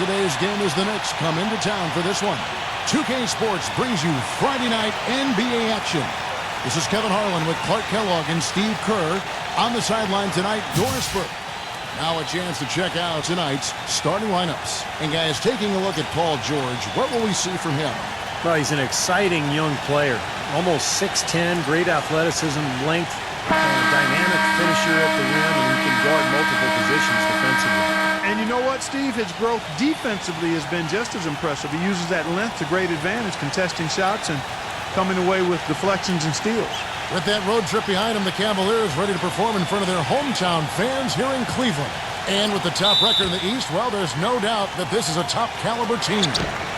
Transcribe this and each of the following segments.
today's game as the Knicks come into town for this one. 2K Sports brings you Friday night NBA action. This is Kevin Harlan with Clark Kellogg and Steve Kerr. On the sideline tonight, Doris Burke. Now a chance to check out tonight's starting lineups. And guys, taking a look at Paul George, what will we see from him? Well, he's an exciting young player. Almost 6'10", great athleticism, length, dynamic finisher at the rim, and he can guard multiple positions defensively. And you know what, Steve? His growth defensively has been just as impressive. He uses that length to great advantage, contesting shots and coming away with deflections and steals. With that road trip behind him, the Cavaliers ready to perform in front of their hometown fans here in Cleveland. And with the top record in the East, well, there's no doubt that this is a top-caliber team.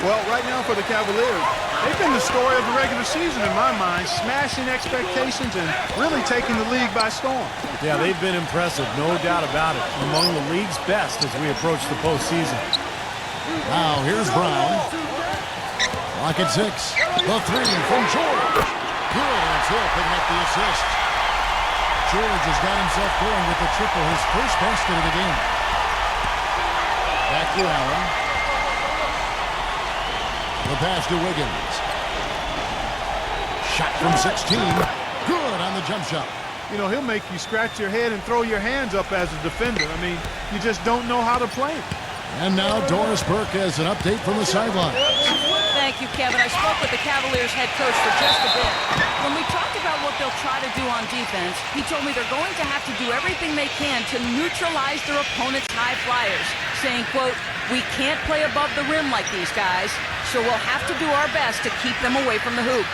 Well, right now for the Cavaliers, they've been the story of the regular season in my mind, smashing expectations and really taking the league by storm. Yeah, they've been impressive, no doubt about it. Among the league's best as we approach the postseason. Now, here's Brown. Lock at 6. The three from George. Good. It's Hill picking up the assist. George has got himself going with the triple, his first basket of the game. Back to Allen. The pass to Wiggins. Shot from 16. Good on the jump shot. You know, he'll make you scratch your head and throw your hands up as a defender. I mean, you just don't know how to play him. And now Doris Burke has an update from the sideline. Thank you, Kevin. I spoke with the Cavaliers head coach for just a bit. When we talked about what they'll try to do on defense, he told me they're going to have to do everything they can to neutralize their opponent's high flyers, saying, quote, "We can't play above the rim like these guys, so we'll have to do our best to keep them away from the hoop."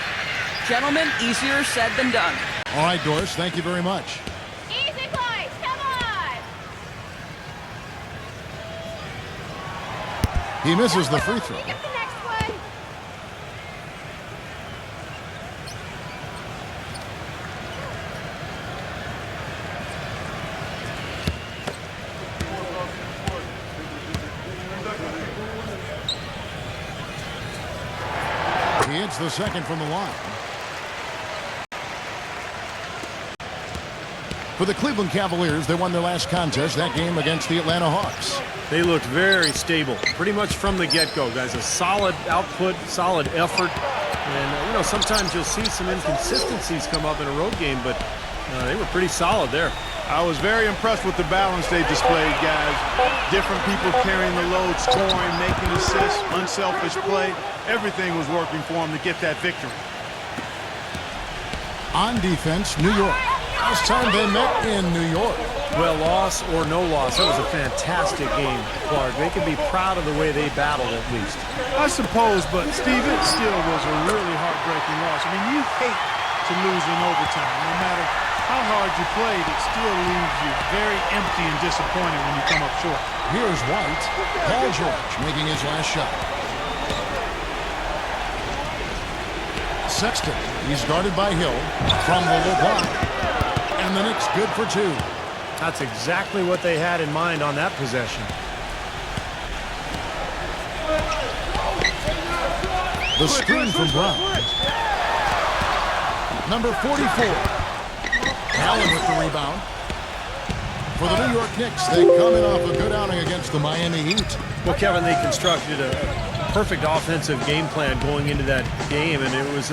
Gentlemen, easier said than done. All right, Doris, thank you very much. Easy, boys, come on! He misses the free throw. You get the next one. He hits the second from the line. For the Cleveland Cavaliers, they won their last contest, that game against the Atlanta Hawks. They looked very stable, pretty much from the get-go, guys. A solid output, solid effort. And, you know, sometimes you'll see some inconsistencies come up in a road game, but they were pretty solid there. I was very impressed with the balance they displayed, guys. Different people carrying the load, scoring, making assists, unselfish play. Everything was working for them to get that victory. On defense, New York. Last time they met in New York. Well, loss or no loss, that was a fantastic game, Clark. They can be proud of the way they battled, at least. I suppose, but, Steve, it still was a really heartbreaking loss. I mean, you hate to lose in overtime. No matter how hard you played, it still leaves you very empty and disappointed when you come up short. Here's White. Paul George making his last shot. Sexton, he's guarded by Hill from the low block. And the Knicks good for two. That's exactly what they had in mind on that possession. The screen from Brown. Number 44. Allen with the rebound. For the New York Knicks, they come in off a good outing against the Miami Heat. Well, Kevin, they constructed a perfect offensive game plan going into that game, and it was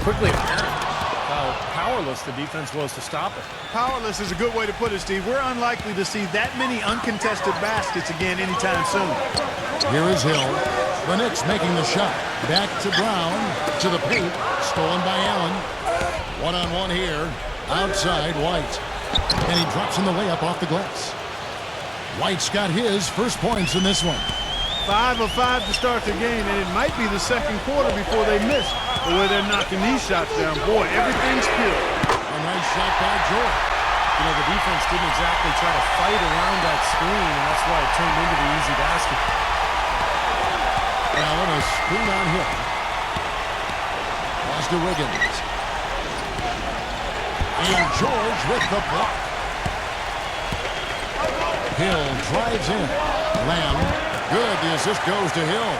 quickly apparent how powerless the defense was to stop it. Powerless is a good way to put it, Steve. We're unlikely to see that many uncontested baskets again anytime soon. Here is Hill. The Knicks making the shot. Back to Brown. To the paint. Stolen by Allen. One-on-one here. Outside, White. And he drops in the layup off the glass. White's got his first points in this one. 5 of 5 to start the game, and it might be the second quarter before they miss. The way they're knocking these shots down, boy, everything's pure. A nice shot by George. You know, the defense didn't exactly try to fight around that screen, and that's why it turned into the easy basket. Allen, a screen on Hill. Pass to Wiggins. And George with the block. Hill drives in. Lamb. Good. The assist goes to Hill.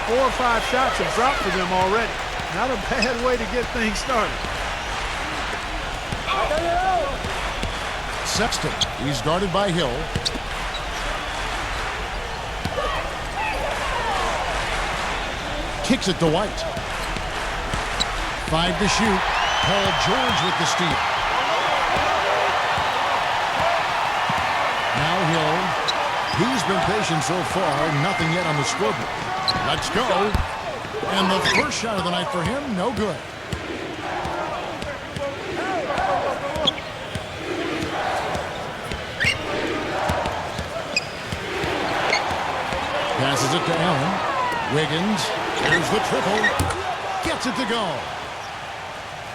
4 or 5 shots have dropped for them already. Not a bad way to get things started. Sexton. He's guarded by Hill. Kicks it to White. 5 to shoot. Paul George with the steal. Now Hill. He's been patient so far. Nothing yet on the scoreboard. Let's go. And the first shot of the night for him, no good. Passes it to Allen. Wiggins. Here's the triple. Gets it to go.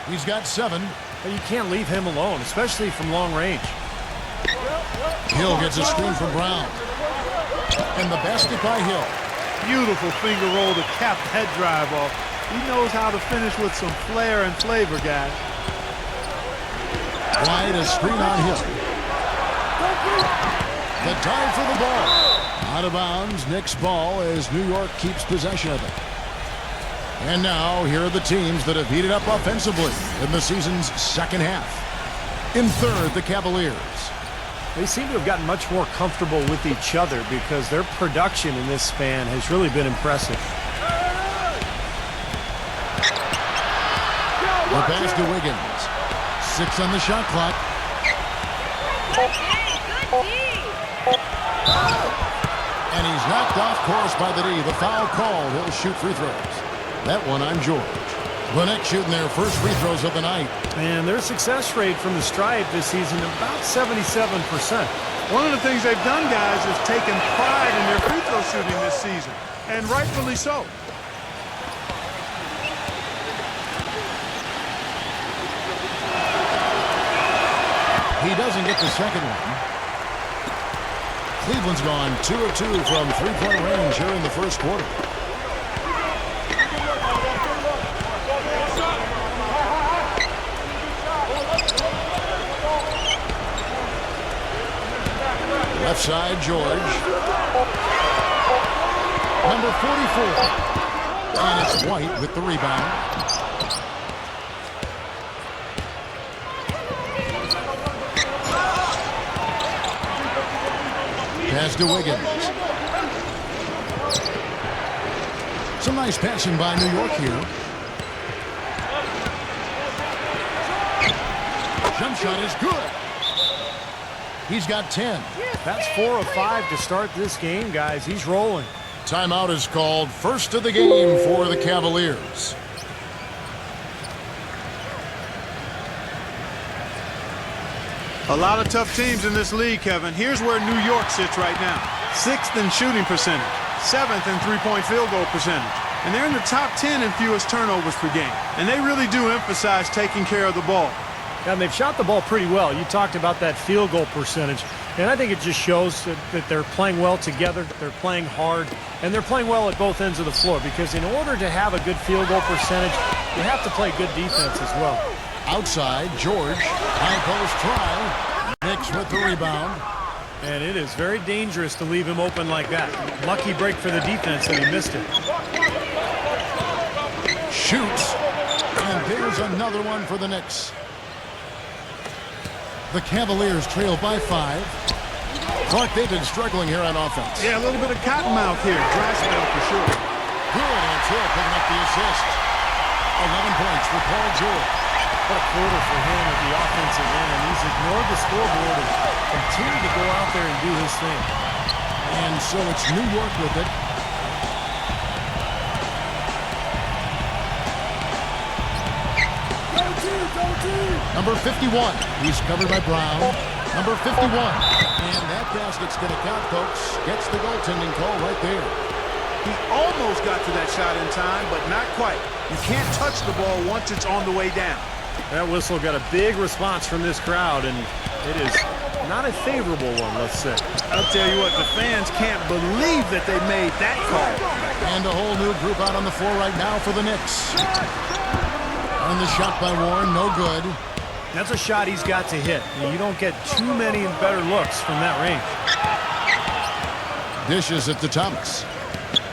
He's got 7. But you can't leave him alone, especially from long range. Hill gets a screen from Brown. And the basket by Hill. Beautiful finger roll to cap that drive off. He knows how to finish with some flair and flavor, guys. White, a screen on Hill. The dive for the ball. Out of bounds, Knicks ball as New York keeps possession of it. And now, here are the teams that have heated up offensively in the season's second half. In third, the Cavaliers. They seem to have gotten much more comfortable with each other because their production in this span has really been impressive. The pass to Wiggins. 6 on the shot clock. Good D. And he's knocked off course by the D. The foul called. He'll shoot free throws. That one on George. The Knicks shooting their first free throws of the night. And their success rate from the stripe this season about 77%. One of the things they've done, guys, is taken pride in their free throw shooting this season, and rightfully so. He doesn't get the second one. Cleveland's gone 2 of 2 from three-point range here in the first quarter. Left side, George. Number 44. And it's White with the rebound. Pass to Wiggins. Some nice passing by New York here. Jump shot is good. He's got 10. That's 4 of 5 to start this game, guys. He's rolling. Timeout is called. First of the game for the Cavaliers. A lot of tough teams in this league, Kevin. Here's where New York sits right now. 6th in shooting percentage, 7th in three-point field goal percentage. And they're in the top 10 in fewest turnovers per game. And they really do emphasize taking care of the ball. And they've shot the ball pretty well. You talked about that field goal percentage. And I think it just shows that they're playing well together. They're playing hard. And they're playing well at both ends of the floor. Because in order to have a good field goal percentage, you have to play good defense as well. Outside, George. High post try. Knicks with the rebound. And it is very dangerous to leave him open like that. Lucky break for the defense that he missed it. Shoots. And there's another one for the Knicks. The Cavaliers trail by 5. Clark, they've been struggling here on offense. Yeah, a little bit of cottonmouth here. Dry spell for sure. Good, and Hill picking up the assist. 11 points for Paul George. What a quarter for him at the offensive end. And he's ignored the scoreboard and continued to go out there and do his thing. And so it's New York with it. Number 51. He's covered by Brown. Number 51. And that basket's going to count, folks. Gets the goaltending call right there. He almost got to that shot in time, but not quite. You can't touch the ball once it's on the way down. That whistle got a big response from this crowd, and it is not a favorable one, let's say. I'll tell you what, the fans can't believe that they made that call. And a whole new group out on the floor right now for the Knicks. And the shot by Warren, no good. That's a shot he's got to hit. You don't get too many better looks from that range. Dishes it to Thomas.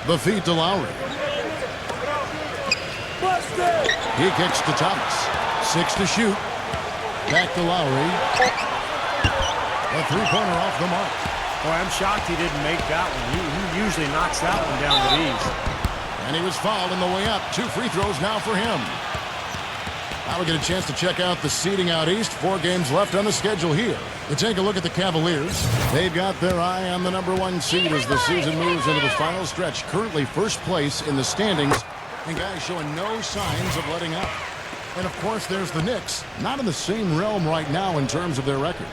The feed to Lowry. He kicks to Thomas. 6 to shoot. Back to Lowry. A three-pointer off the mark. Boy, I'm shocked he didn't make that one. He usually knocks that one down with ease. And he was fouled on the way up. 2 free throws now for him. Now we get a chance to check out the seeding out east. 4 games left on the schedule here. We take a look at the Cavaliers. They've got their eye on the #1 seed as the season moves into the final stretch. Currently first place in the standings. And guys showing no signs of letting up. And, of course, there's the Knicks. Not in the same realm right now in terms of their record.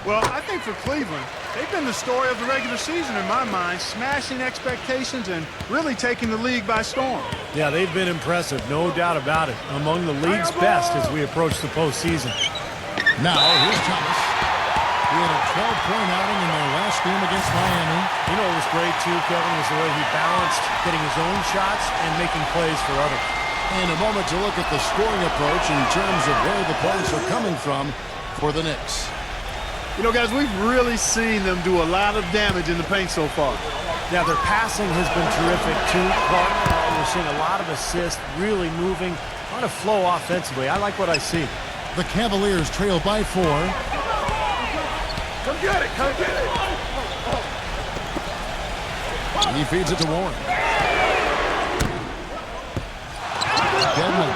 Well, I think for Cleveland, they've been the story of the regular season in my mind, smashing expectations and really taking the league by storm. Yeah, they've been impressive, no doubt about it. Among the league's best as we approach the postseason. Now, here's Thomas. He had a 12-point outing in their last game against Miami. You know what was great, too, Kevin, was the way he balanced getting his own shots and making plays for others. And a moment to look at the scoring approach in terms of where the points are coming from for the Knicks. You know, guys, we've really seen them do a lot of damage in the paint so far. Yeah, their passing has been terrific, too, Clark. We're seeing a lot of assists, really moving, a lot of flow offensively. I like what I see. The Cavaliers trail by 4. Come get it, come get it. He feeds it to Warren. Deadman.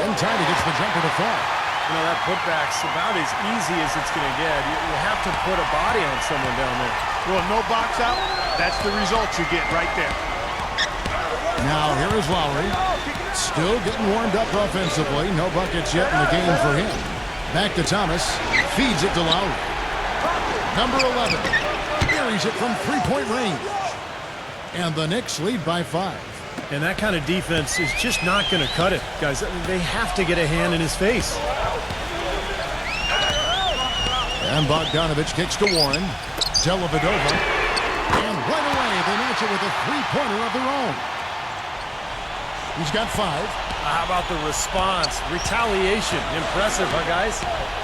In time, he gets the jumper to fall. You know, that putback's about as easy as it's going to get. You have to put a body on someone down there. Well, no box out, that's the result you get right there. Now, here is Lowry. Still getting warmed up offensively. No buckets yet in the game for him. Back to Thomas. Feeds it to Lowry. Number 11. Buries it from 3-point range. And the Knicks lead by 5. And that kind of defense is just not going to cut it, guys. They have to get a hand in his face. And Bogdanovich kicks to Warren. Dellavedova. And right away, they match it with a 3-pointer of their own. He's got 5. How about the response? Retaliation. Impressive, huh, guys?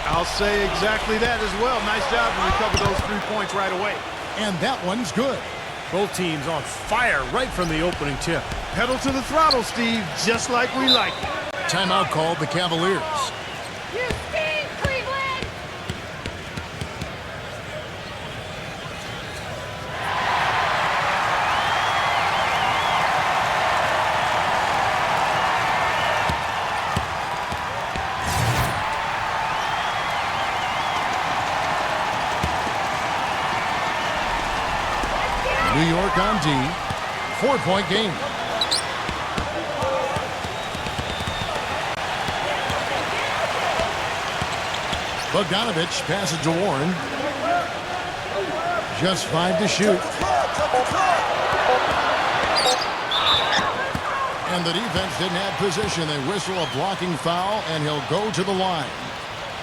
I'll say exactly that as well. Nice job to recover those 3 points right away. And that one's good. Both teams on fire right from the opening tip. Pedal to the throttle, Steve, just like we like it. Timeout called the Cavaliers. You stink, Cleveland! New York on D. 4-point game. Bogdanovich passes to Warren. Just 5 to shoot. And the defense didn't have position. They whistle a blocking foul, and he'll go to the line.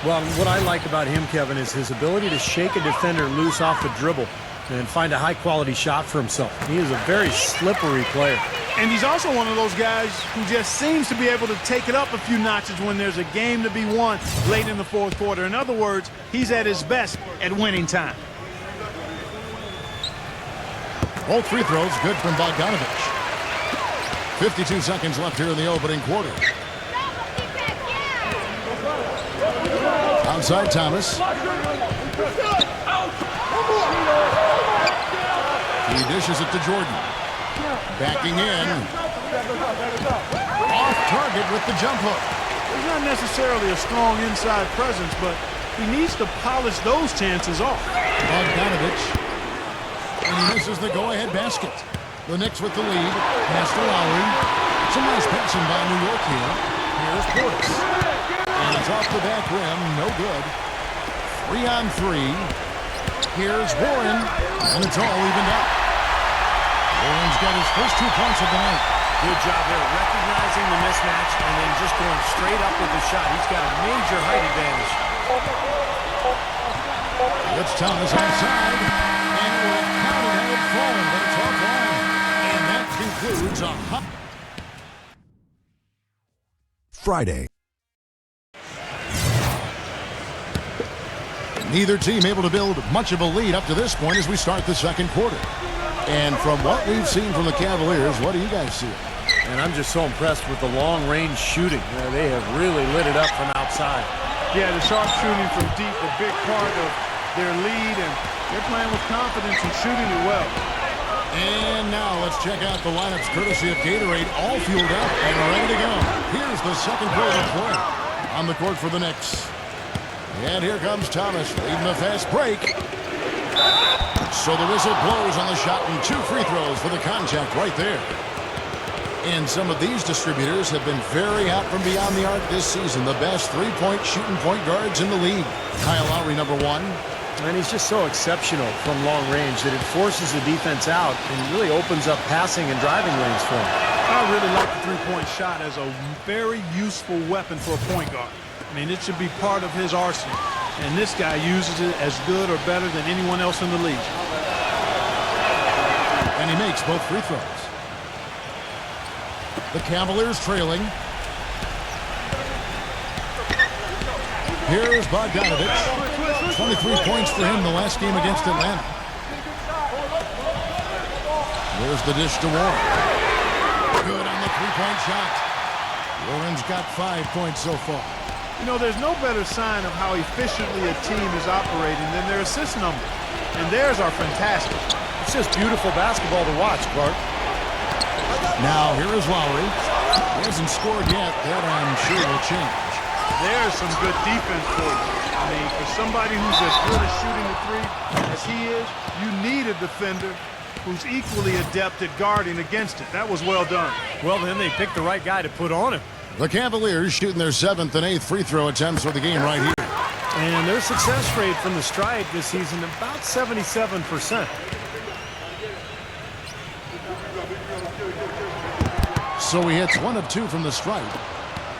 Well, what I like about him, Kevin, is his ability to shake a defender loose off the dribble and find a high-quality shot for himself. He is a very slippery player. And he's also one of those guys who just seems to be able to take it up a few notches when there's a game to be won late in the 4th quarter. In other words, he's at his best at winning time. Both free throws good from Bogdanovich. 52 seconds left here in the opening quarter. Outside Thomas. He dishes it to Jordan. Backing in. Off target with the jump hook. He's not necessarily a strong inside presence, but he needs to polish those chances off. Bogdanovich. And he misses the go-ahead basket. The Knicks with the lead. Pass to Lowry. Some nice passing by New York here. Here's Portis. And it's off the back rim. No good. 3-on-3. Here's Warren. And it's all evened up. Warren's got his first 2 points of the night. Good job there, recognizing the mismatch and then just going straight up with the shot. He's got a major height advantage. It's Thomas outside. And it will count it had fallen, but it's offline. And that concludes a hot Friday. Neither team able to build much of a lead up to this point as we start the second quarter. And from what we've seen from the Cavaliers, what do you guys see? And I'm just so impressed with the long-range shooting. They have really lit it up from outside. Yeah, the sharp shooting from deep, a big part of their lead, and they're playing with confidence and shooting it well. And now let's check out the lineups courtesy of Gatorade, all fueled up and ready to go. Here's the second quarter play on the court for the Knicks. And here comes Thomas leading the fast break. So the whistle blows on the shot and 2 free throws for the contact right there. And some of these distributors have been very out from beyond the arc this season. The best three-point shooting point guards in the league. Kyle Lowry, number 1. And he's just so exceptional from long range that it forces the defense out and really opens up passing and driving lanes for him. I really like the three-point shot as a very useful weapon for a point guard. I mean, it should be part of his arsenal. And this guy uses it as good or better than anyone else in the league. And he makes both free throws. The Cavaliers trailing. Here's Bogdanovich. 23 points for him the last game against Atlanta. There's the dish to Warren. Good on the three-point shot. Warren's got 5 points so far. You know, there's no better sign of how efficiently a team is operating than their assist numbers. And theirs are fantastic. It's just beautiful basketball to watch, Clark. Now, here is Lowry. He hasn't scored yet. That, I'm sure, will change. There's some good defense for you. I mean, for somebody who's as good at shooting the three as he is, you need a defender who's equally adept at guarding against it. That was well done. Well, then they picked the right guy to put on him. The Cavaliers shooting their 7th and 8th free throw attempts for the game right here. And their success rate from the stripe this season about 77%. So he hits 1 of 2 from the stripe.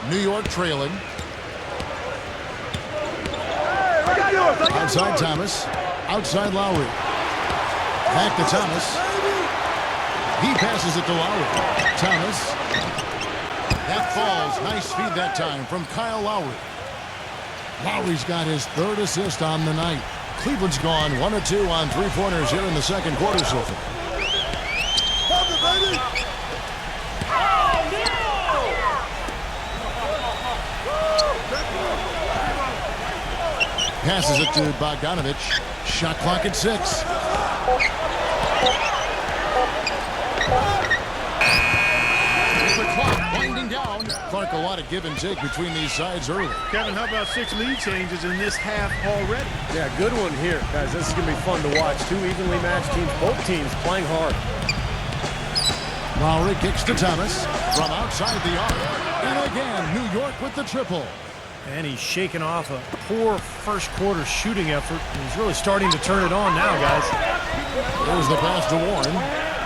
New York trailing. Outside Thomas. Outside Lowry. Back to Thomas. He passes it to Lowry. Thomas. That falls. Nice feed that time from Kyle Lowry. Lowry's got his 3rd assist on the night. Cleveland's gone 1 of 2 on three-pointers here in the second quarter so far. Passes it to Bogdanovich. Shot clock at 6. The clock winding down. Clark, a lot of give and take between these sides early. Kevin, how about 6 lead changes in this half already? Yeah, good one here, guys. This is going to be fun to watch. 2 evenly matched teams, both teams playing hard. Lowry kicks to Thomas from outside the arc. And again, New York with the triple. And he's shaking off a poor first quarter shooting effort. And he's really starting to turn it on now, guys. There's the pass to Warren.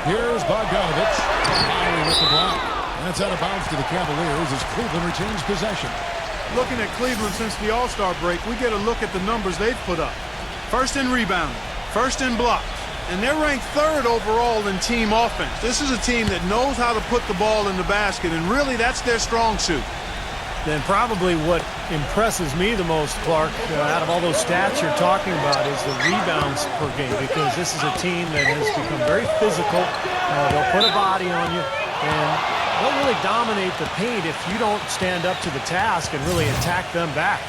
Here's Bogdanovich. Lowry with the block. That's out of bounds to the Cavaliers as Cleveland retains possession. Looking at Cleveland since the All-Star break, we get a look at the numbers they've put up. 1st in rebounding, 1st in blocks, and they're ranked 3rd overall in team offense. This is a team that knows how to put the ball in the basket, and really that's their strong suit. Then probably what impresses me the most, Clark, out of all those stats you're talking about is the rebounds per game, because this is a team that has become very physical. They'll put a body on you, and they'll really dominate the paint if you don't stand up to the task and really attack them back.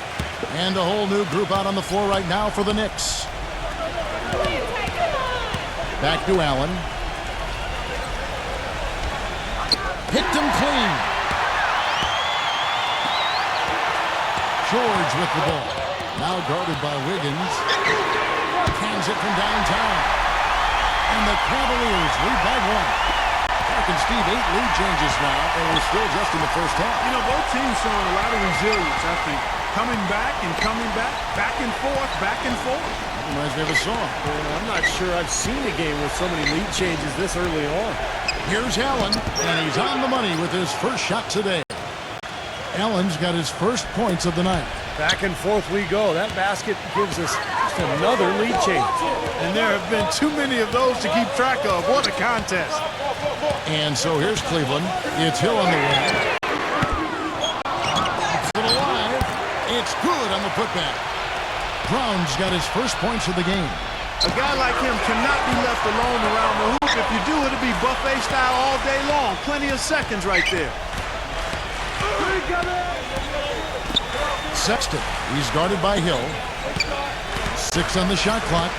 And a whole new group out on the floor right now for the Knicks. Back to Allen. Picked him clean. George with the ball. Now guarded by Wiggins. Cans it from downtown. And the Cavaliers lead by 1. Clark and Steve, 8 lead changes now, and we're still just in the first half. You know, both teams showing a lot of resilience, I think. Coming back and coming back and forth, back and forth. That reminds me of a song. I'm not sure I've seen a game with so many lead changes this early on. Here's Allen, and he's on the money with his first shot today. Allen's got his first points of the night. Back and forth we go. That basket gives us just another lead change. And there have been too many of those to keep track of. What a contest. And so here's Cleveland. It's Hill on the wing. It's still alive. It's good on the putback. Brown's got his first points of the game. A guy like him cannot be left alone around the hoop. If you do, it'll be buffet style all day long. Plenty of seconds right there. Sexton, he's guarded by Hill. 6 on the shot clock.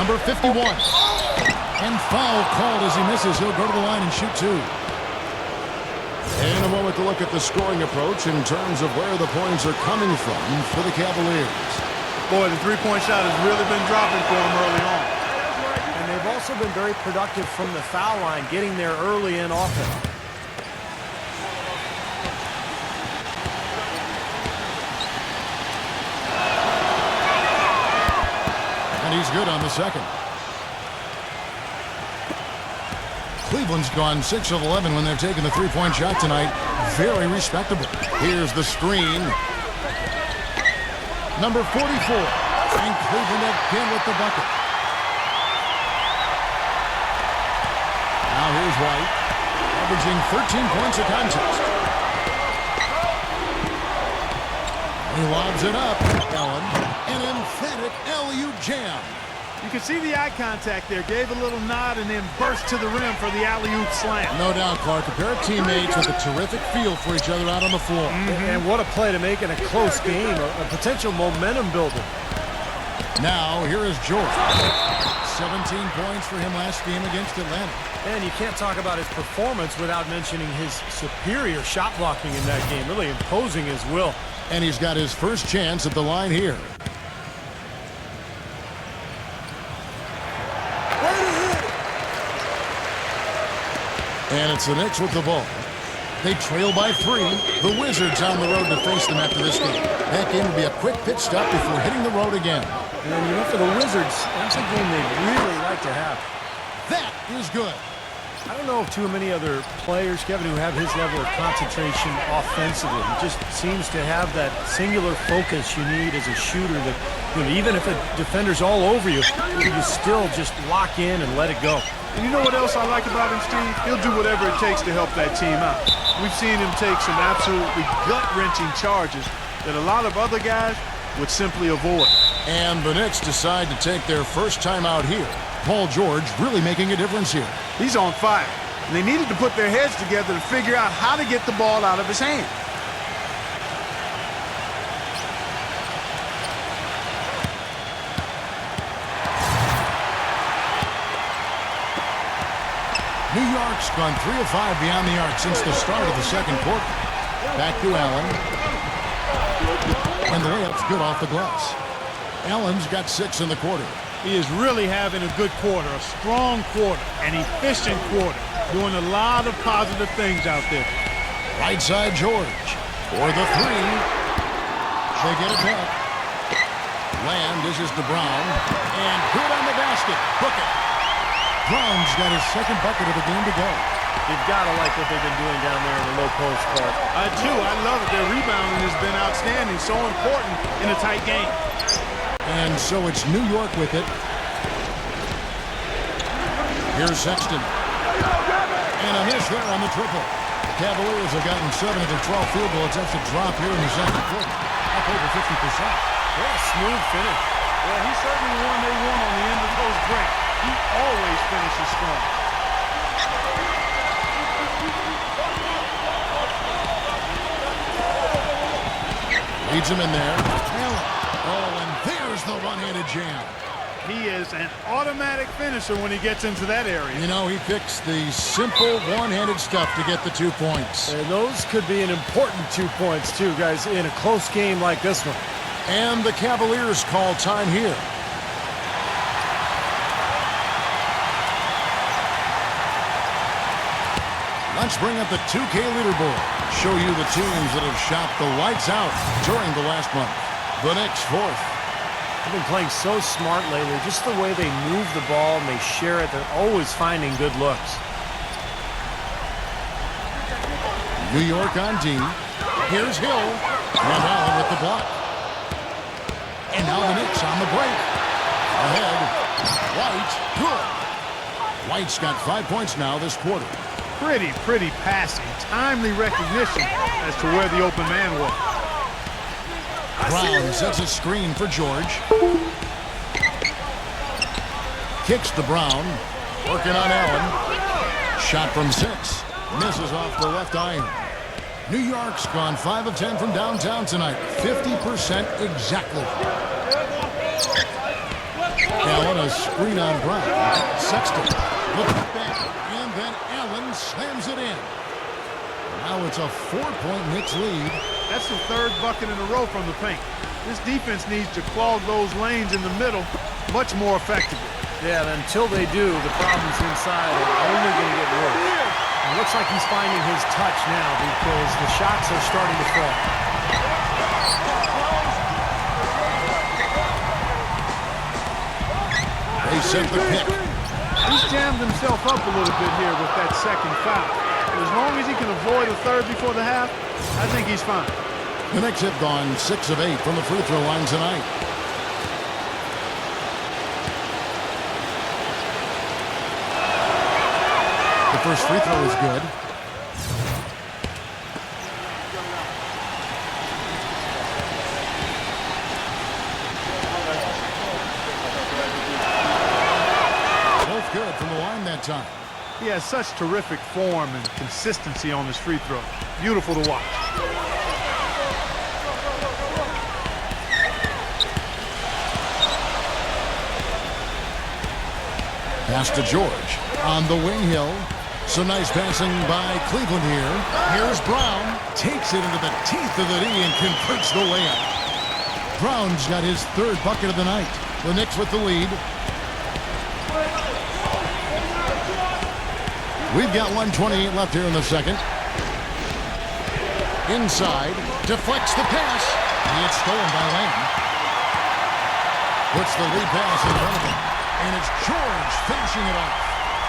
Number 51. And foul called as he misses. He'll go to the line and shoot 2. And a moment to look at the scoring approach in terms of where the points are coming from for the Cavaliers. Boy, the three-point shot has really been dropping for them early on. And they've also been very productive from the foul line, getting there early and often. And he's good on the second. Cleveland's gone 6 of 11 when they've taken the three-point shot tonight. Very respectable. Here's the screen. Number 44. And Cleveland again with the bucket. Now here's White, averaging 13 points a contest. He lobs it up. Allen, an emphatic alley-oop jam. You can see the eye contact there. Gave a little nod and then burst to the rim for the alley-oop slam. No doubt, Clark. A pair of teammates with a terrific feel for each other out on the floor. And what a play to make in a close game, a potential momentum builder. Now, here is George. 17 points for him last game against Atlanta. And you can't talk about his performance without mentioning his superior shot blocking in that game, really imposing his will. And he's got his first chance at the line here. And it's the Knicks with the ball. They trail by 3. The Wizards on the road to face them after this game. That game will be a quick pit stop before hitting the road again. And you know, for the Wizards, that's a game they'd really like to have. That is good. I don't know of too many other players, Kevin, who have his level of concentration offensively. He just seems to have that singular focus you need as a shooter that, you know, even if a defender's all over you, you still just lock in and let it go. And you know what else I like about him, Steve? He'll do whatever it takes to help that team out. We've seen him take some absolutely gut-wrenching charges that a lot of other guys would simply avoid. And the Knicks decide to take their first time out here. Paul George really making a difference here. He's on fire. And they needed to put their heads together to figure out how to get the ball out of his hand. New York's gone 3 of 5 beyond the arc since the start of the second quarter. Back to Allen. And the layup's good off the glass. Allen's got 6 in the quarter. He is really having a good quarter, a strong quarter, an efficient quarter, doing a lot of positive things out there. Right side George for the 3. They get it back. Lamb dishes to Brown. And good on the basket. Hook it. Brown's got his second bucket of the game to go. You've got to like what they've been doing down there in the low post, Clark. I do. I love it. Their rebounding has been outstanding, so important in a tight game. And so it's New York with it. Here's Sexton. And a miss there on the triple. The Cavaliers have gotten 7 of their 12 field goals. That's a drop here in the second quarter. Up over 50%. Yeah, smooth finish. Well, he's certainly the one they want on the end of those breaks. He always finishes strong. Leads him in there. Oh, and there's the one-handed jam. He is an automatic finisher when he gets into that area. You know, he picks the simple one-handed stuff to get the 2 points. And those could be an important 2 points, too, guys, in a close game like this one. And the Cavaliers call time here. Let's bring up the 2K leaderboard. Show you the teams that have shot the lights out during the last month. The Knicks 4th. They've been playing so smart lately. Just the way they move the ball and they share it. They're always finding good looks. New York on D. Here's Hill. And Allen with the block. And now the Knicks on the break. Ahead. White. Good. White's got 5 points now this quarter. Pretty passing. Timely recognition as to where the open man was. Brown sets a screen for George. Kicks to Brown. Working on Allen. Shot from 6. Misses off the left iron. New York's gone 5 of 10 from downtown tonight. 50% exactly. Allen, a screen on Brown. Sexton looking back, and then Allen slams it in. Now it's a 4-point Knicks lead. That's the third bucket in a row from the paint. This defense needs to clog those lanes in the middle much more effectively. Yeah, and until they do, the problems inside are only going to get worse. It looks like he's finding his touch now because the shots are starting to fall. They set the pick. He's jammed himself up a little bit here with that second foul. As long as he can avoid a third before the half, I think he's fine. The Knicks have gone 6 of 8 from the free throw line tonight. The first free throw is good. Both good from the line that time. He has such terrific form and consistency on his free throw. Beautiful to watch. Pass to George on the wing hill. So nice passing by Cleveland here. Here's Brown. Takes it into the teeth of the knee and completes the layup. Brown's got his third bucket of the night. The Knicks with the lead. We've got 1:28 left here in the second. Inside. Deflects the pass. It's stolen by Lamb. Puts the lead pass in front of him. And it's George finishing it off.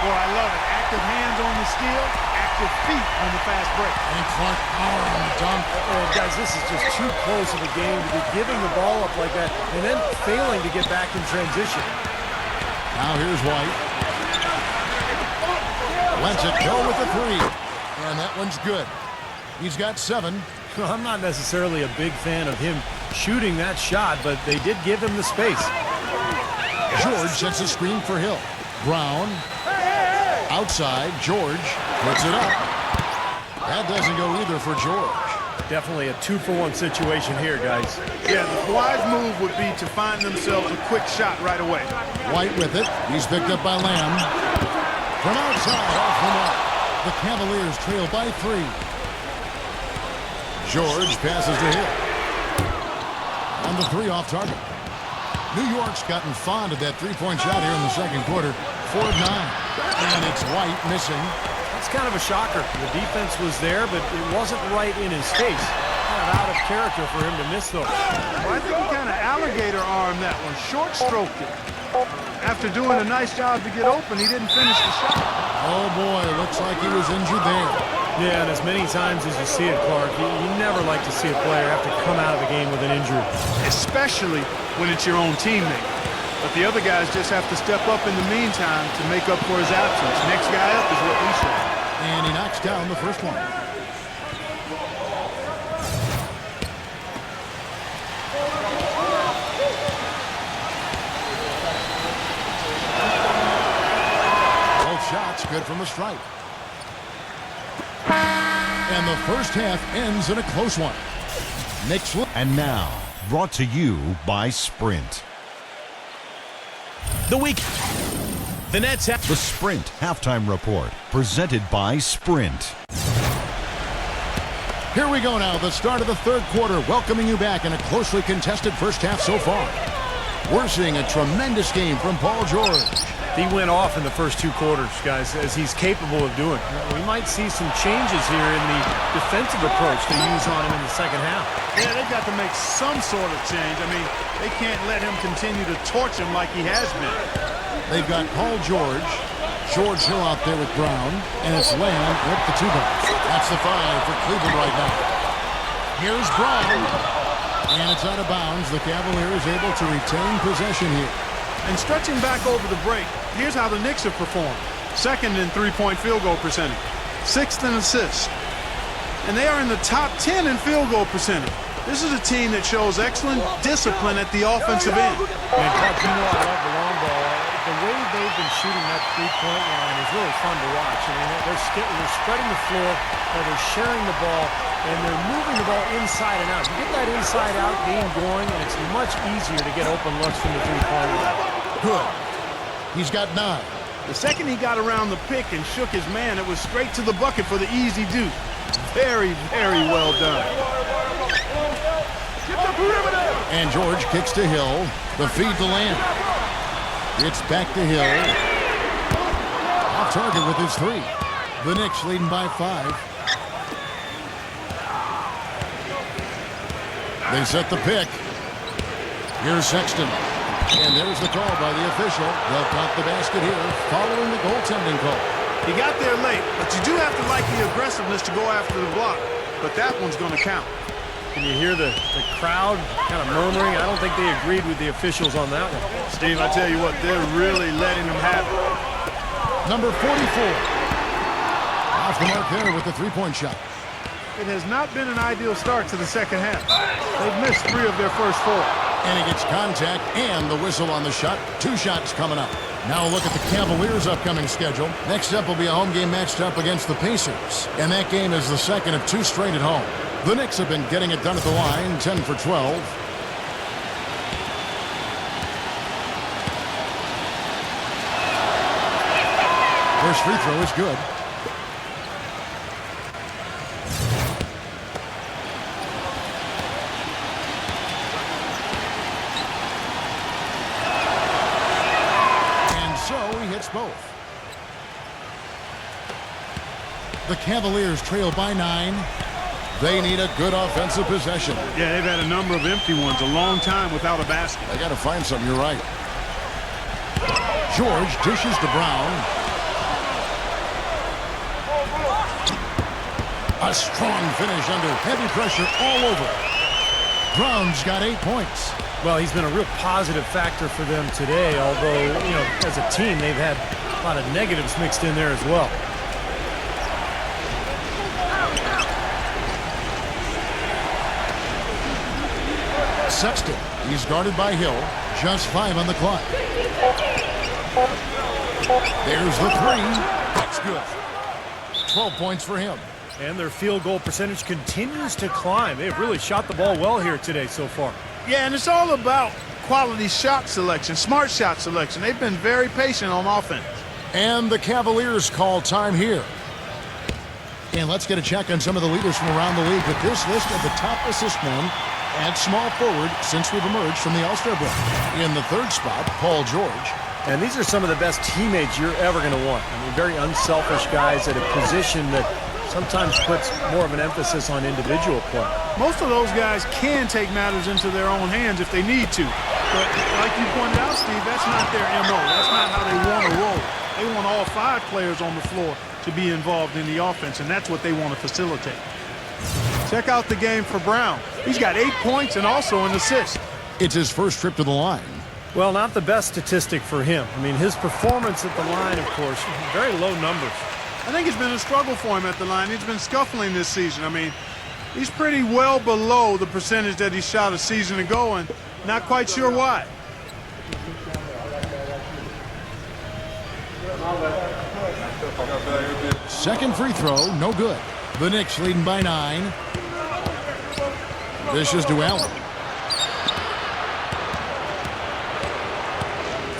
Boy, I love it. Active hands on the steal, active feet on the fast break. And Clark arm dunk. Oh, guys, this is just too close of a game to be giving the ball up like that and then failing to get back in transition. Now here's White. Lets it go with the three. And that one's good. He's got 7. Well, I'm not necessarily a big fan of him shooting that shot, but they did give him the space. George sets a screen for Hill. Brown. Outside. George puts it up. That doesn't go either for George. Definitely a 2-for-1 situation here, guys. Yeah, the wise move would be to find themselves a quick shot right away. White with it. He's picked up by Lamb. From outside, off the mark. The Cavaliers trail by 3. George passes to Hill. On the 3 off target. New York's gotten fond of that 3-point shot here in the second quarter. 4 of 9. And it's White missing. That's kind of a shocker. The defense was there, but it wasn't right in his face. Kind of out of character for him to miss those. Well, I think he kind of alligator armed that one, short stroked it. After doing a nice job to get open, he didn't finish the shot. Oh boy, it looks like he was injured there. Yeah, and as many times as you see it, Clark, you never like to see a player have to come out of the game with an injury. Especially when it's your own teammate. But the other guys just have to step up in the meantime to make up for his absence. Next guy up is what we say. And he knocks down the first one. Both shots good from the stripe. And the first half ends in a close one. Knicks. And now, brought to you by Sprint. The week. The Nets have The Sprint Halftime Report, presented by Sprint. Here we go now, the start of the third quarter, welcoming you back in a closely contested first half so far. We're seeing a tremendous game from Paul George. He went off in the first 2 quarters, guys, as he's capable of doing. We might see some changes here in the defensive approach they use on him in the second half. Yeah, they've got to make some sort of change. I mean, they can't let him continue to torch him like he has been. They've got Paul George, George Hill out there with Brown, and it's Lamb with the 2 guys. That's the 5 for Cleveland right now. Here's Brown, and it's out of bounds. The Cavaliers able to retain possession here. And stretching back over the break, here's how the Knicks have performed. 2nd in three-point field goal percentage, 6th in assists. And they are in the top 10 in field goal percentage. This is a team that shows excellent discipline at the offensive end. And Clark, you know I love the long ball. The way they've been shooting that 3-point line is really fun to watch. I mean, they're spreading the floor, they're sharing the ball, and they're moving the ball inside and out. You get that inside-out game going, and it's much easier to get open looks from the 3-point line. Good. He's got 9. The second he got around the pick and shook his man, it was straight to the bucket for the easy deuce. Very, very well done. And George kicks to Hill. The feed to Land. It's back to Hill. Off target with his 3. The Knicks leading by 5. They set the pick. Here's Sexton. And there's the call by the official. They'll count the basket here following the goaltending call. He got there late, but you do have to like the aggressiveness to go after the block. But that one's going to count. Can you hear the crowd kind of murmuring? I don't think they agreed with the officials on that one. Steve, I tell you what, they're really letting them have it. Number 44. Off the mark there with the three-point shot. It has not been an ideal start to the second half. They've missed 3 of their first 4. And he gets contact and the whistle on the shot. 2 shots coming up. Now look at the Cavaliers' upcoming schedule. Next up will be a home game matched up against the Pacers. And that game is the second of 2 straight at home. The Knicks have been getting it done at the line, 10 for 12. First free throw is good. Both. The Cavaliers trail by 9. They need a good offensive possession. Yeah, they've had a number of empty ones, a long time without a basket. They got to find something, you're right. George dishes to Brown. A strong finish under heavy pressure all over. Brown's got 8 points. Well, he's been a real positive factor for them today, although, you know, as a team, they've had a lot of negatives mixed in there as well. Sexton, he's guarded by Hill. Just 5 on the clock. There's the 3. That's good. 12 points for him. And their field goal percentage continues to climb. They've really shot the ball well here today so far. Yeah, and it's all about quality shot selection, smart shot selection. They've been very patient on offense. And the Cavaliers call time here. And let's get a check on some of the leaders from around the league with this list of the top assist men at small forward since we've emerged from the All-Star break. In the 3rd spot, Paul George. And these are some of the best teammates you're ever going to want. I mean, very unselfish guys at a position that sometimes puts more of an emphasis on individual play. Most of those guys can take matters into their own hands if they need to. But like you pointed out, Steve, that's not their MO. That's not how they want to roll. They want all 5 players on the floor to be involved in the offense, and that's what they want to facilitate. Check out the game for Brown. He's got 8 points and also an assist. It's his first trip to the line. Well, not the best statistic for him. I mean, his performance at the line, of course, very low numbers. I think it's been a struggle for him at the line. He's been scuffling this season. I mean, he's pretty well below the percentage that he shot a season ago, and not quite sure why. Second free throw, no good. The Knicks leading by 9. This is to Allen.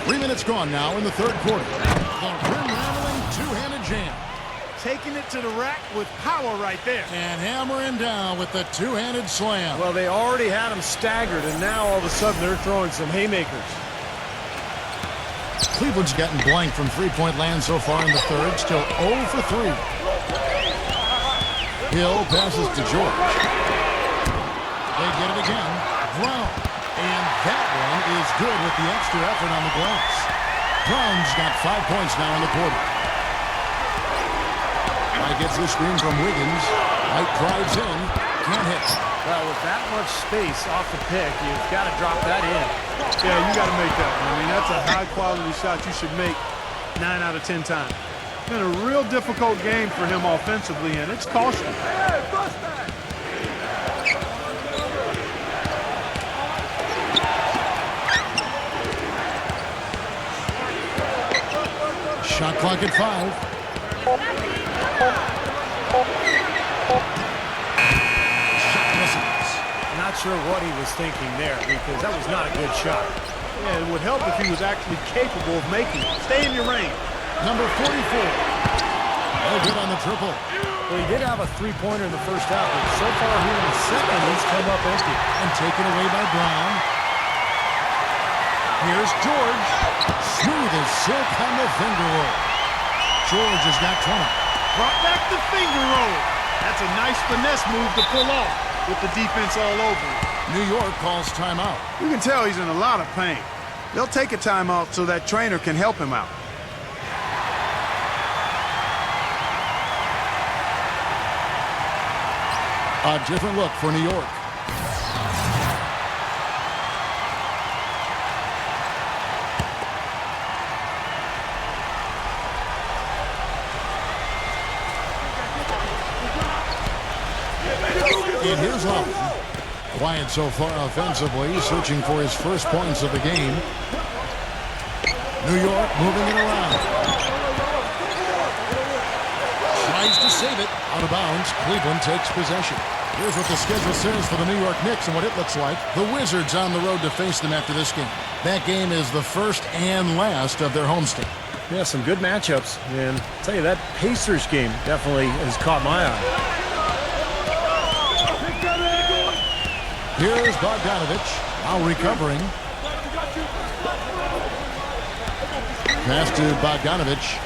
3 minutes gone now in the 3rd quarter. The rim-rattling two-handed jam. Taking it to the rack with power right there. And hammering down with the two-handed slam. Well, they already had him staggered, and now all of a sudden they're throwing some haymakers. Cleveland's gotten blank from three-point land so far in the 3rd. Still 0 for 3. Hill passes to George. They get it again. Brown. And that one is good with the extra effort on the glass. Brown's got 5 points now in the quarter. White gets the screen from Wiggins. White drives in. Can't hit. Well, with that much space off the pick, you've got to drop that in. Yeah, you got to make that one. I mean, that's a high-quality shot you should make 9 out of 10 times. It's been a real difficult game for him offensively, and it's costly. Shot clock at 5. Shot misses. Not sure what he was thinking there because that was not a good shot. Yeah, it would help if he was actually capable of making it. Stay in your range. Number 44. No good on the triple. Well, he did have a three-pointer in the first half, but so far here in the second, he's come up empty. And taken away by Brown. Here's George. Smooth as silk on the finger roll. George has got 20. Brought back the finger roll. That's a nice finesse move to pull off with the defense all over it. New York calls timeout. You can tell he's in a lot of pain. They'll take a timeout so that trainer can help him out. A different look for New York. In his home. Quiet so far offensively, searching for his first points of the game. New York moving it around. Tries to save it. Out of bounds. Cleveland takes possession. Here's what the schedule says for the New York Knicks and what it looks like. The Wizards on the road to face them after this game. That game is the first and last of their homestand. Yeah, some good matchups. And I'll tell you, that Pacers game definitely has caught my eye. Here's Bogdanovich, now recovering. Pass to Bogdanovich.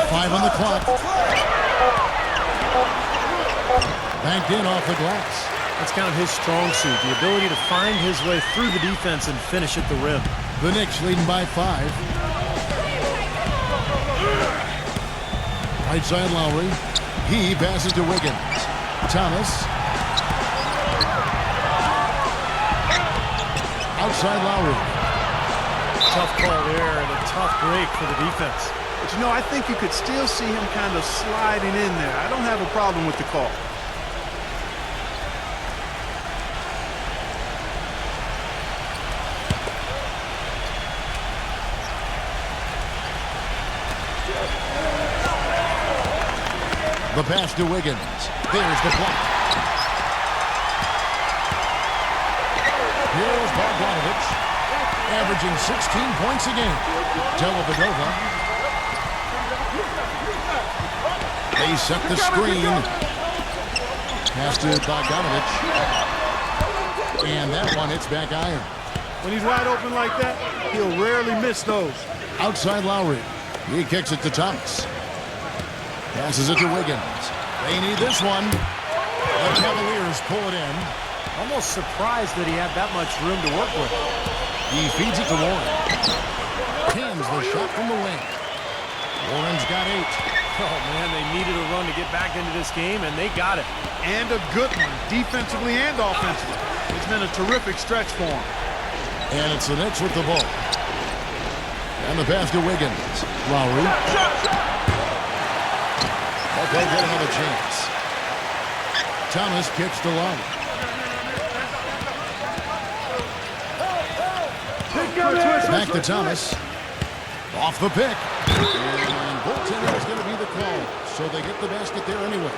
5 on the clock. Banked in off the glass. That's kind of his strong suit, the ability to find his way through the defense and finish at the rim. The Knicks leading by 5. Right side Lowry. He passes to Wiggins. Thomas. Outside Lowry. Tough call there and a tough break for the defense. But you know, I think you could still see him kind of sliding in there. I don't have a problem with the call. The pass to Wiggins. There's the block. Here's Bogdanovich, averaging 16 points a game. Dellavedova. They set the screen. Pass to Bogdanovich. And that one hits back iron. When he's wide open like that, he'll rarely miss those. Outside Lowry. He kicks it to Thomas. Passes it to Wiggins. They need this one. The Cavaliers pull it in. Almost surprised that he had that much room to work with. He feeds it to Warren. Pins the shot from the wing. Warren's got 8. Oh, man, they needed a run to get back into this game, and they got it. And a good one, defensively and offensively. It's been a terrific stretch for him. And it's the Knicks with the ball. And the pass to Wiggins. Lowry. They'll get another chance. Thomas kicks to Lowry. Back to Thomas. Off the pick. And goaltending is going to be the call. So they get the basket there anyway.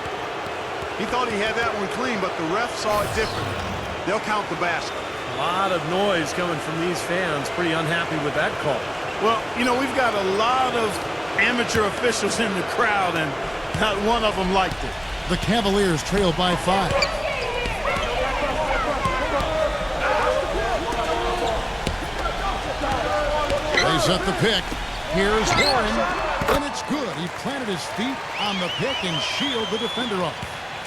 He thought he had that one clean, but the ref saw it differently. They'll count the basket. A lot of noise coming from these fans. Pretty unhappy with that call. Well, you know, we've got a lot of amateur officials in the crowd, and not one of them liked it. The Cavaliers trail by 5. They set the pick. Here's Warren, and it's good. He planted his feet on the pick and shielded the defender off.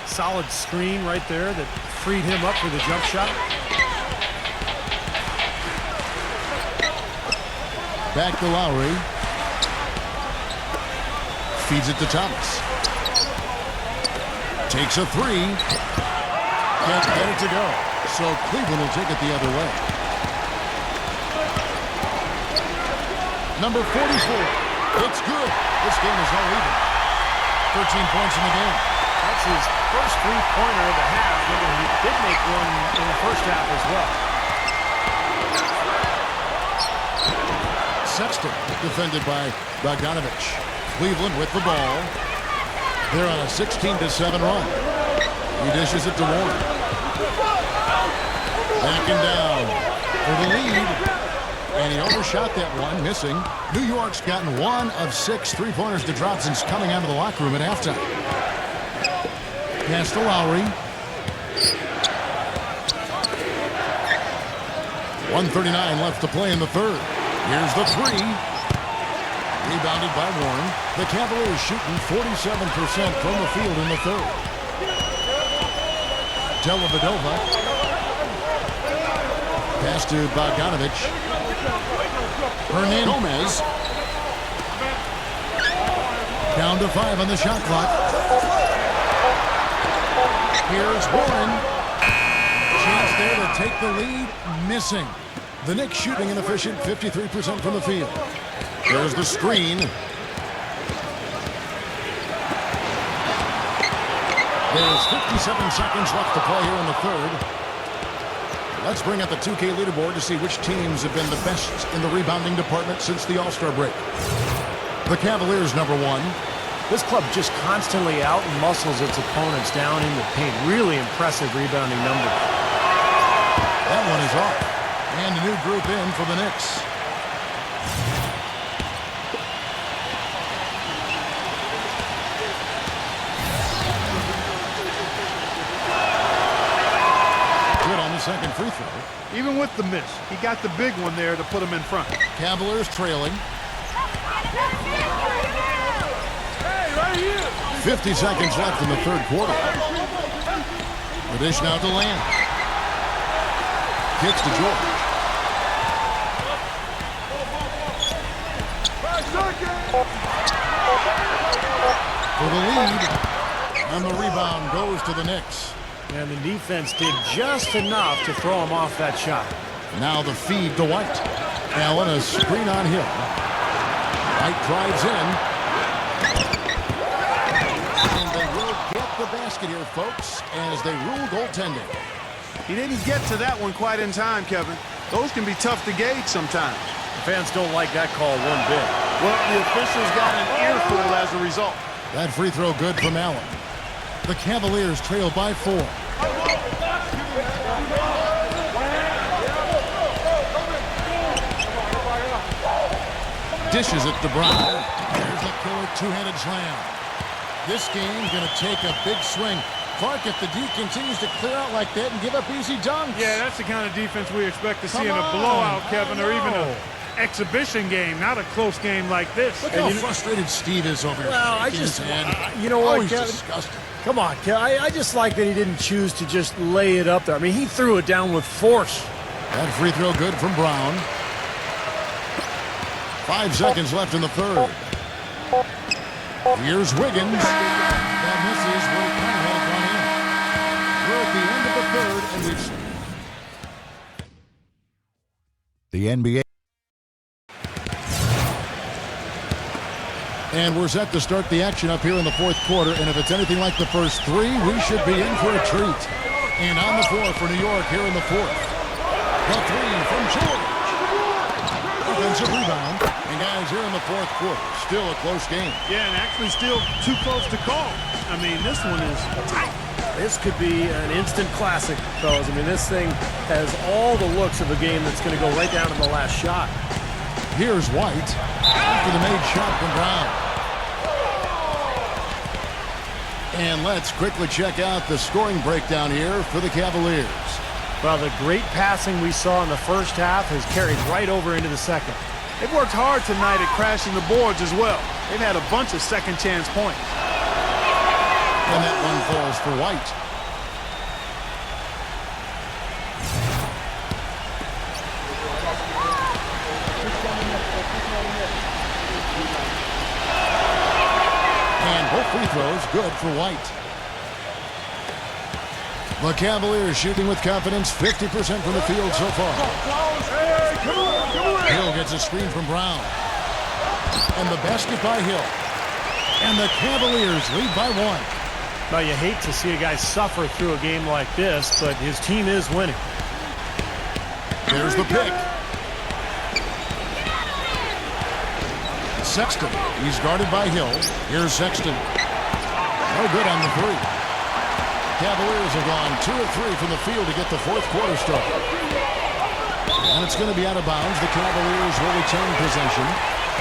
Solid screen right there that freed him up for the jump shot. Back to Lowry. Feeds it to Thomas. Takes a 3. Can't get it to go. So Cleveland will take it the other way. Number 44. It's good. This game is all even. 13 points in the game. That's his first three-pointer of the half. Remember, he did make one in the first half as well. Sexton defended by Bogdanovich. Cleveland with the ball. They're on a 16-7 run. He dishes it to Warren. Backing down for the lead. And he overshot that one, missing. New York's gotten 1 of 6 3-pointers to drop since coming out of the locker room at halftime. Pass to Lowry. 1:39 left to play in the third. Here's the three. Rebounded by Warren. The Cavaliers shooting 47% from the field in the third. Dellavedova. Pass to Bogdanovich. Hernan Gomez. Down to 5 on the shot clock. Here's Warren. Chance there to take the lead. Missing. The Knicks shooting inefficient, 53% from the field. There's the screen. There's 57 seconds left to play here in the third. Let's bring up the 2K leaderboard to see which teams have been the best in the rebounding department since the All-Star break. The Cavaliers, number 1. This club just constantly out-muscles its opponents down in the paint. Really impressive rebounding numbers. That one is off. And a new group in for the Knicks. Good on the second free throw. Even with the miss, he got the big one there to put him in front. Cavaliers trailing. 50 seconds left in the third quarter. The dish now to Lamb. Kicks to George. For the lead. And the rebound goes to the Knicks. And the defense did just enough to throw him off that shot. Now the feed to White. Allen, a screen on him. White drives in. And they will get the basket here, folks, as they rule goaltending. He didn't get to that one quite in time, Kevin. Those can be tough to gauge sometimes. The fans don't like that call one bit. Well, the officials got an earful as a result. That free throw good from Allen. The Cavaliers trail by 4. Dishes it to Brown. There's a killer two-handed slam. This game's going to take a big swing. Clark, if the D continues to clear out like that and give up easy dunks. Yeah, that's the kind of defense we expect to see in a Come on. blowout, Kevin, or even an exhibition game, not a close game like this. Look how frustrated Steve is over here. Well, I shaking his just, head. you know what, he's Kevin? disgusting. Come on, Kevin. I just like that he didn't choose to just lay it up there. I mean, he threw it down with force. That free throw good from Brown. 5 seconds left in the third. Here's Wiggins. That misses where he kind of had it gone in. We're at the end of the third, and we've... The NBA. And we're set to start the action up here in the fourth quarter, and if it's anything like the first 3, we should be in for a treat. And on the floor for New York here in the fourth. The 3 from George. Offensive rebound. And guys, here in the fourth quarter, still a close game. Yeah, and actually still too close to call. I mean, this one is tight. This could be an instant classic, fellas. I mean, this thing has all the looks of a game that's going to go right down to the last shot. Here's White after the made shot from Brown. And let's quickly check out the scoring breakdown here for the Cavaliers. Well, the great passing we saw in the first half has carried right over into the second. They've worked hard tonight at crashing the boards as well. They've had a bunch of second chance points. And that one falls for White. And both free throws good for White. The Cavaliers shooting with confidence, 50% from the field so far. Hill gets a screen from Brown. And the basket by Hill. And the Cavaliers lead by 1. Now, you hate to see a guy suffer through a game like this, but his team is winning. There's the pick. Sexton. He's guarded by Hill. Here's Sexton. No good on the 3. Cavaliers have gone 2 of 3 from the field to get the fourth quarter started. And it's going to be out of bounds. The Cavaliers will retain possession.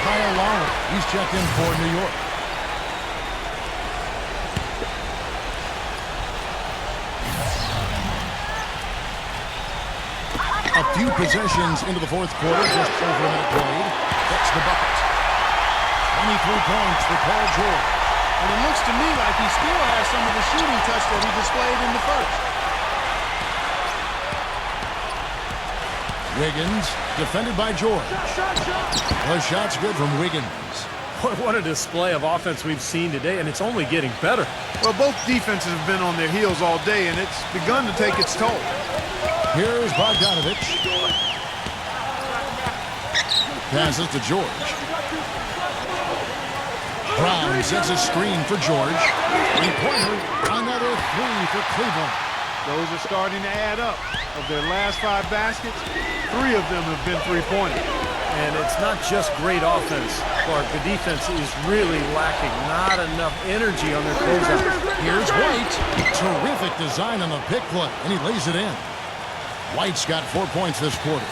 BALARA, he's checked in for New York. A few possessions into the fourth quarter, just over a minute played. That's the bucket. 23 points for Paul George. And it looks to me like he still has some of the shooting touch that he displayed in the first. Wiggins, defended by George. The shot's good from Wiggins. Boy, what a display of offense we've seen today, and it's only getting better. Well, both defenses have been on their heels all day, and it's begun to take its toll. Here's Bogdanovich. Passes to George. Brown sets a screen for George. Three-pointer, another three for Cleveland. Those are starting to add up. Of their last 5 baskets, 3 of them have been three-pointers. And it's not just great offense, Clark. The defense is really lacking. Not enough energy on their closeout. Here's White. Terrific design on the pick play, and he lays it in. White's got 4 points this quarter.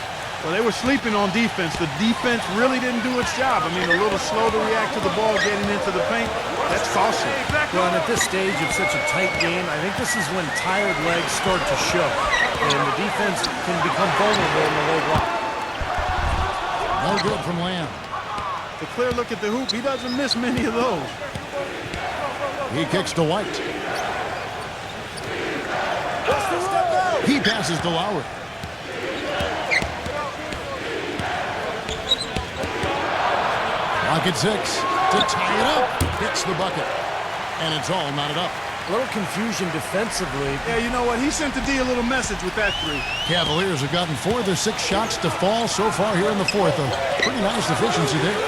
Well, they were sleeping on defense. The defense really didn't do its job. I mean, a little slow to react to the ball getting into the paint. That's costly. Well, and at this stage of such a tight game, I think this is when tired legs start to show. And the defense can become vulnerable in the low block. No good from Lamb. The clear look at the hoop, he doesn't miss many of those. He kicks to White. He passes to Lowry. Clock at 6 to tie it up. Hits the bucket. And it's all knotted up. A little confusion defensively. Yeah, you know what? He sent the D a little message with that 3. Cavaliers have gotten 4 of their 6 shots to fall so far here in the fourth. A pretty nice efficiency there.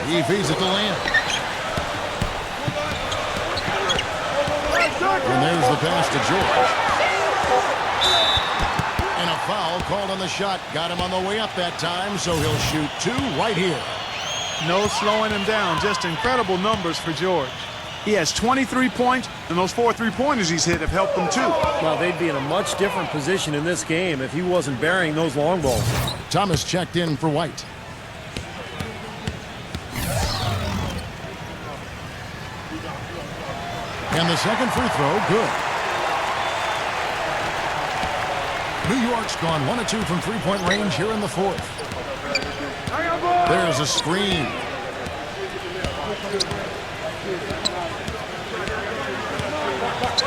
He feeds it to Lamb. And there's the pass to George. And a foul called on the shot. Got him on the way up that time, so he'll shoot 2 right here. No slowing him down. Just incredible numbers for George. He has 23 points, and those 4 3-pointers he's hit have helped them too. Well, they'd be in a much different position in this game if he wasn't burying those long balls. Thomas checked in for White. And the second free throw, good. New York's gone 1 of 2 from three-point range here in the fourth. There's a screen.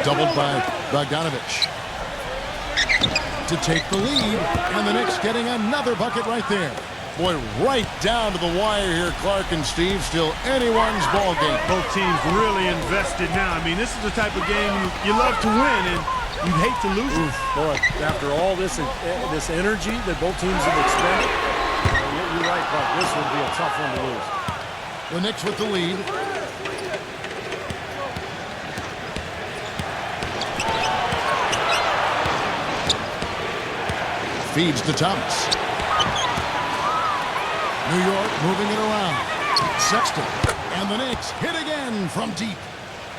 Doubled by Bogdanovich. To take the lead, and the Knicks getting another bucket right there. Boy, right down to the wire here, Clark and Steve. Still anyone's ball game. Both teams really invested now. I mean, this is the type of game you love to win, and you'd hate to lose it. Boy, after all this energy that both teams have expended, you're right, Clark. This would be a tough one to lose. The Knicks with the lead. Feeds to Thomas. New York moving it around. Sexton. And the Knicks hit again from deep.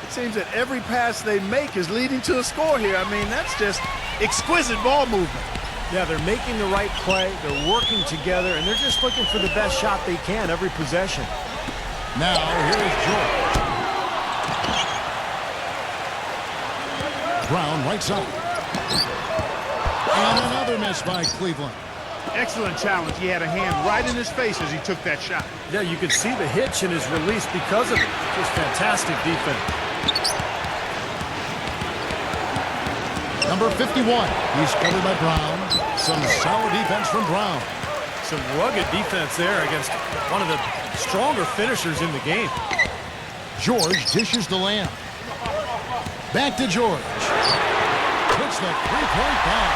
It seems that every pass they make is leading to a score here. I mean, that's just exquisite ball movement. Yeah, they're making the right play. They're working together, and they're just looking for the best shot they can every possession. Now, here's George. Brown right side. And another miss by Cleveland. Excellent challenge. He had a hand right in his face as he took that shot. Yeah, you could see the hitch in his release because of it. Just fantastic defense. Number 51. He's covered by Brown. Some solid defense from Brown. Some rugged defense there against one of the stronger finishers in the game. George dishes to Lamb. Back to George. Hits the three-point bomb.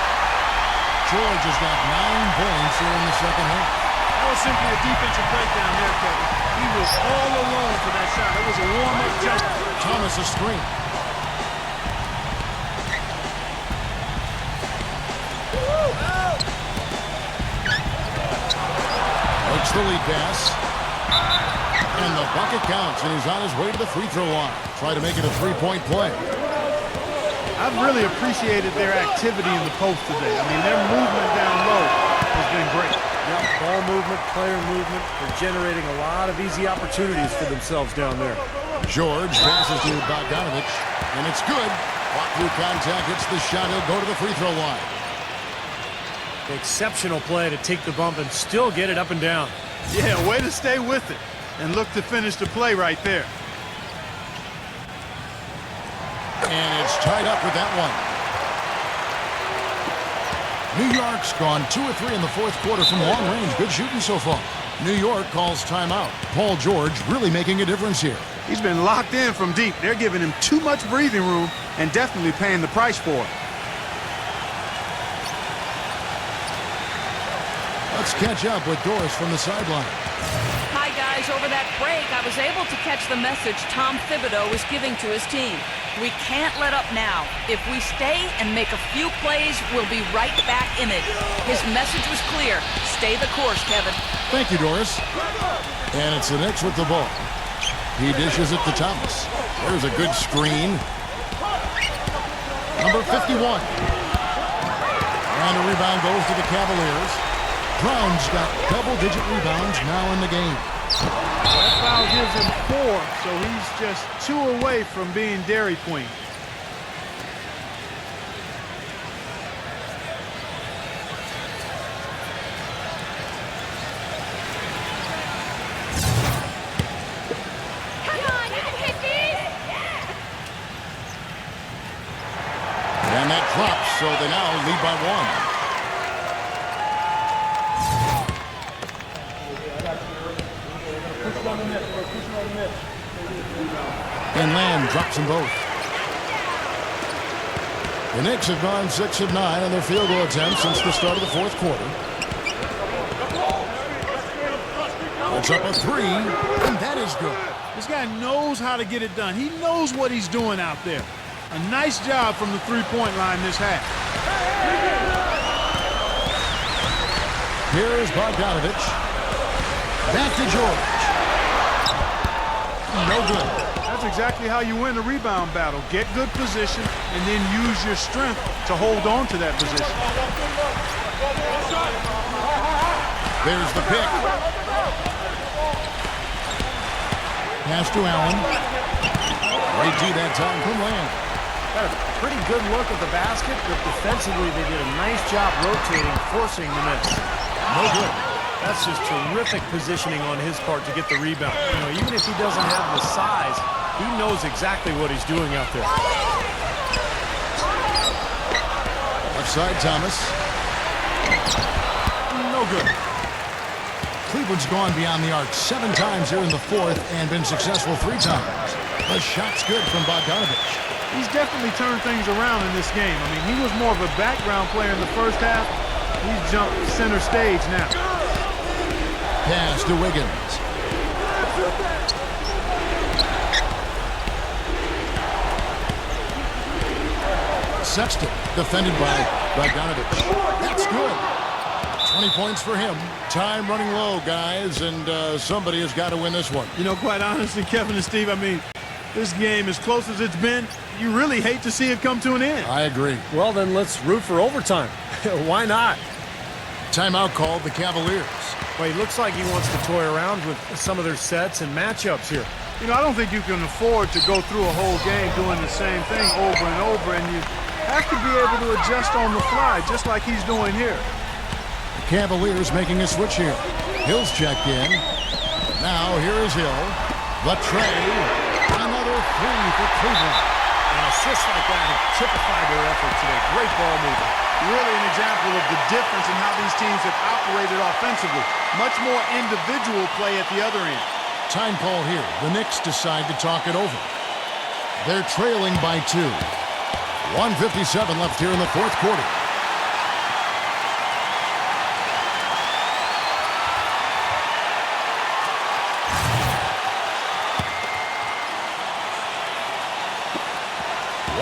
George has got 9 points here in the second half. That was simply a defensive breakdown there, Kevin. He was all alone for that shot. It was a warm-up jumper. Thomas a screen. Makes the lead pass. And the bucket counts, and he's on his way to the free throw line. Try to make it a three-point play. I've really appreciated their activity in the post today. I mean, their movement down low has been great. Yep, ball movement, player movement. They're generating a lot of easy opportunities for themselves down there. George passes to Bogdanovich, and it's good. Walk through contact, hits the shot. He'll go to the free throw line. Exceptional play to take the bump and still get it up and down. Yeah, way to stay with it and look to finish the play right there. And it's tied up with that one. New York's gone 2 of 3 in the fourth quarter from long range. Good shooting so far. New York calls timeout. Paul George really making a difference here. He's been locked in from deep. They're giving him too much breathing room and definitely paying the price for it. Let's catch up with Doris from the sideline. Hi, guys. Over that break, I was able to catch the message Tom Thibodeau was giving to his team. We can't let up now. If we stay and make a few plays, we'll be right back in it. His message was clear. Stay the course, Kevin. Thank you, Doris. And it's the Knicks with the ball. He dishes it to Thomas. There's a good screen. Number 51. And a rebound goes to the Cavaliers. Brown's got double-digit rebounds now in the game. That foul gives him 4, so he's just 2 away from being Dairy Queen. Come on, you can hit these! And that drops, so they now lead by 1. And Lamb drops them both. The Knicks have gone 6 of 9 on their field goal attempts since the start of the fourth quarter. It's up a 3, and that is good. This guy knows how to get it done. He knows what he's doing out there. A nice job from the three-point line this half. Here's Bogdanovich. Back to George. No good. That's exactly how you win the rebound battle. Get good position and then use your strength to hold on to that position. There's the pick. Pass to Allen. Right to that time from Lamb. Got a pretty good look at the basket, but defensively they did a nice job rotating, forcing the miss. No good. That's just terrific positioning on his part to get the rebound. You know, even if he doesn't have the size, he knows exactly what he's doing out there. Left side, Thomas. No good. Cleveland's gone beyond the arc 7 times here in the fourth and been successful 3 times. The shot's good from Bogdanovich. He's definitely turned things around in this game. I mean, he was more of a background player in the first half. He's jumped center stage now. Pass to Wiggins. Sexton, defended by Bogdanovich. That's good. 20 points for him. Time running low, guys, and somebody has got to win this one. You know, quite honestly, Kevin and Steve, I mean, this game, as close as it's been, you really hate to see it come to an end. I agree. Well, then let's root for overtime. Why not? Timeout called the Cavaliers. Well, he looks like he wants to toy around with some of their sets and matchups here. You know, I don't think you can afford to go through a whole game doing the same thing over and over, and you have to be able to adjust on the fly, just like he's doing here. The Cavaliers making a switch here. Hill's checked in. Now here is Hill. The tray. Another 3 for Cleveland. And assists like that have typified their effort today. Great ball movement. Really an example of the difference in how these teams have operated offensively. Much more individual play at the other end. Time call here. The Knicks decide to talk it over. They're trailing by 2. 1:57 left here in the fourth quarter.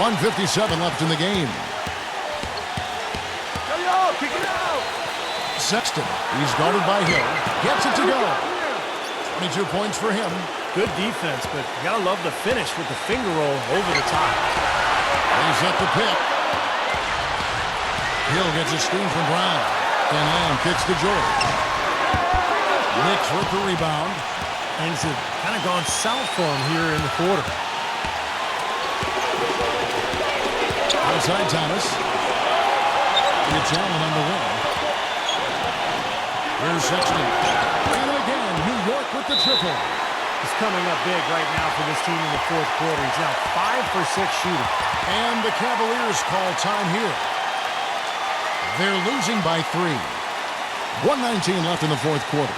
.157 left in the game. Sexton, he's guarded by Hill. Gets it to go. 22 points for him. Good defense, but you gotta love the finish with the finger roll over the top. He's at the pick. Hill gets a screen from Brown. And Lamb kicks to George. Knicks with the rebound. Things have kind of gone south for him here in the quarter. Outside Thomas. It's Allen on the wing. Here's Sexton. And again, New York with the triple. He's coming up big right now for this team in the fourth quarter. He's now 5 for 6 shooting. And the Cavaliers call time here. They're losing by 3. 1:19 left in the fourth quarter.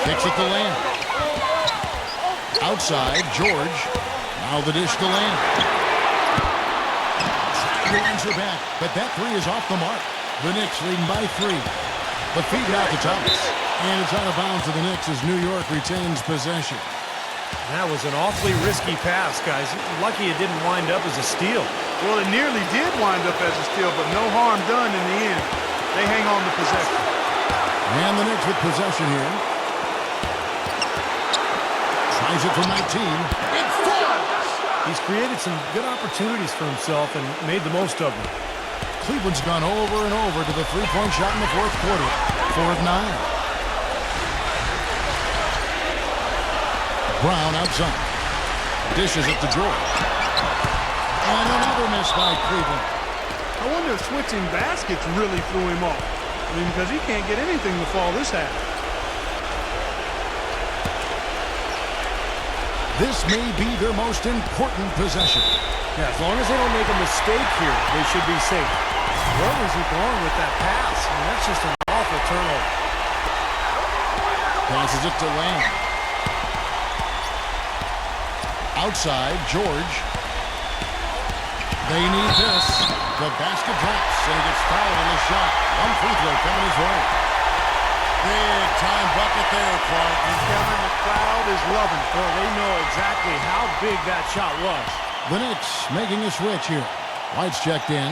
Kicks at the Lamb. Outside, George. Now the dish to Lamb. Trying to answer back, but that three is off the mark. The Knicks leading by 3. But feed out to Thomas. And it's out of bounds to the Knicks as New York retains possession. That was an awfully risky pass, guys. Lucky it didn't wind up as a steal. Well, it nearly did wind up as a steal, but no harm done in the end. They hang on to possession. And the Knicks with possession here. Tries it from 19. It falls! He's created some good opportunities for himself and made the most of them. Cleveland's gone over and over to the three-point shot in the fourth quarter. 4 of 9. Brown outside. Dishes it to George. And another miss by Cleveland. I wonder if switching baskets really threw him off. I mean, because he can't get anything to fall this half. This may be their most important possession. Yeah, as long as they don't make a mistake here, they should be safe. Where was he going with that pass? I mean, that's just an awful turnover. Passes it to Lamb. Outside, George. They need this. The basket drops, and he gets fouled on the shot. One free throw coming his way. Big time bucket there, Clark. And Kevin, the crowd is loving it. Well, they know exactly how big that shot was. The Knicks making a switch here. White's checked in.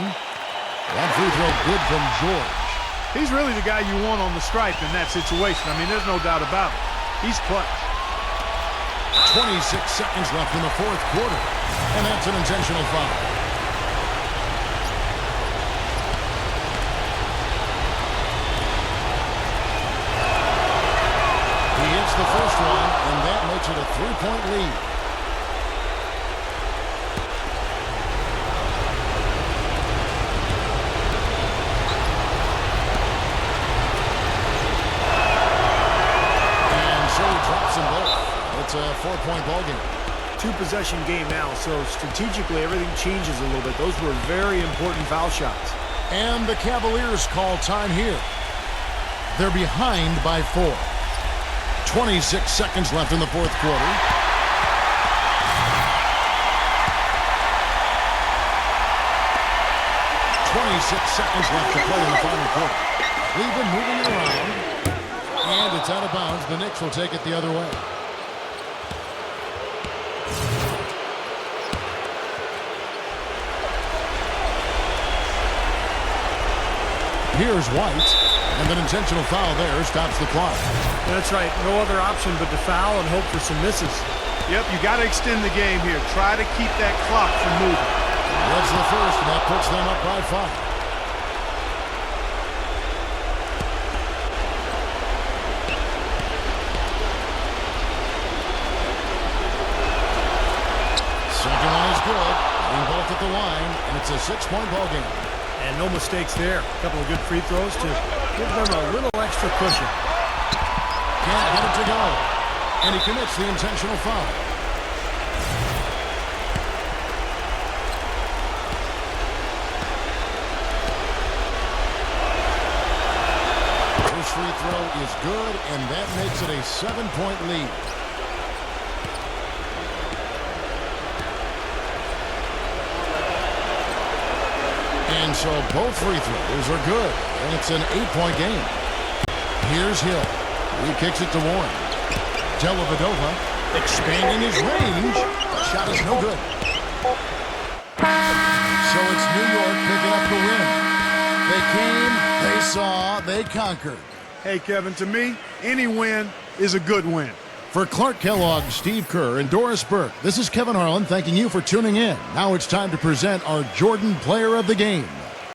That free throw good from George. He's really the guy you want on the stripe in that situation. I mean, there's no doubt about it. He's clutch. 26 seconds left in the fourth quarter. And that's an intentional foul. He hits the first one, and that makes it a 3-point lead. And so he drops them both. It's a 4-point ball game. 2-possession game now, so strategically everything changes a little bit. Those were very important foul shots. And the Cavaliers call time here. They're behind by 4. 26 seconds left in the fourth quarter. Seconds left to play in the final quarter. Cleveland moving it around. And it's out of bounds. The Knicks will take it the other way. Here's White. And an intentional foul there stops the clock. That's right. No other option but to foul and hope for some misses. Yep, you got to extend the game here. Try to keep that clock from moving. That's the first, and that puts them up by 5. Second one is good. Being both at the line, and it's a 6-point ball game. And no mistakes there. A couple of good free throws to give them a little extra cushion. Can't get it to go. And he commits the intentional foul. First free throw is good, and that makes it a 7-point lead. And And so both free throws are good, and it's an 8-point game. Here's Hill. He kicks it to Warren. Dellavedova expanding his range. Shot is no good. So it's New York picking up the win. They came, they saw, they conquered. Hey, Kevin, to me, any win is a good win. For Clark Kellogg, Steve Kerr, and Doris Burke, this is Kevin Harlan thanking you for tuning in. Now it's time to present our Jordan Player of the Game.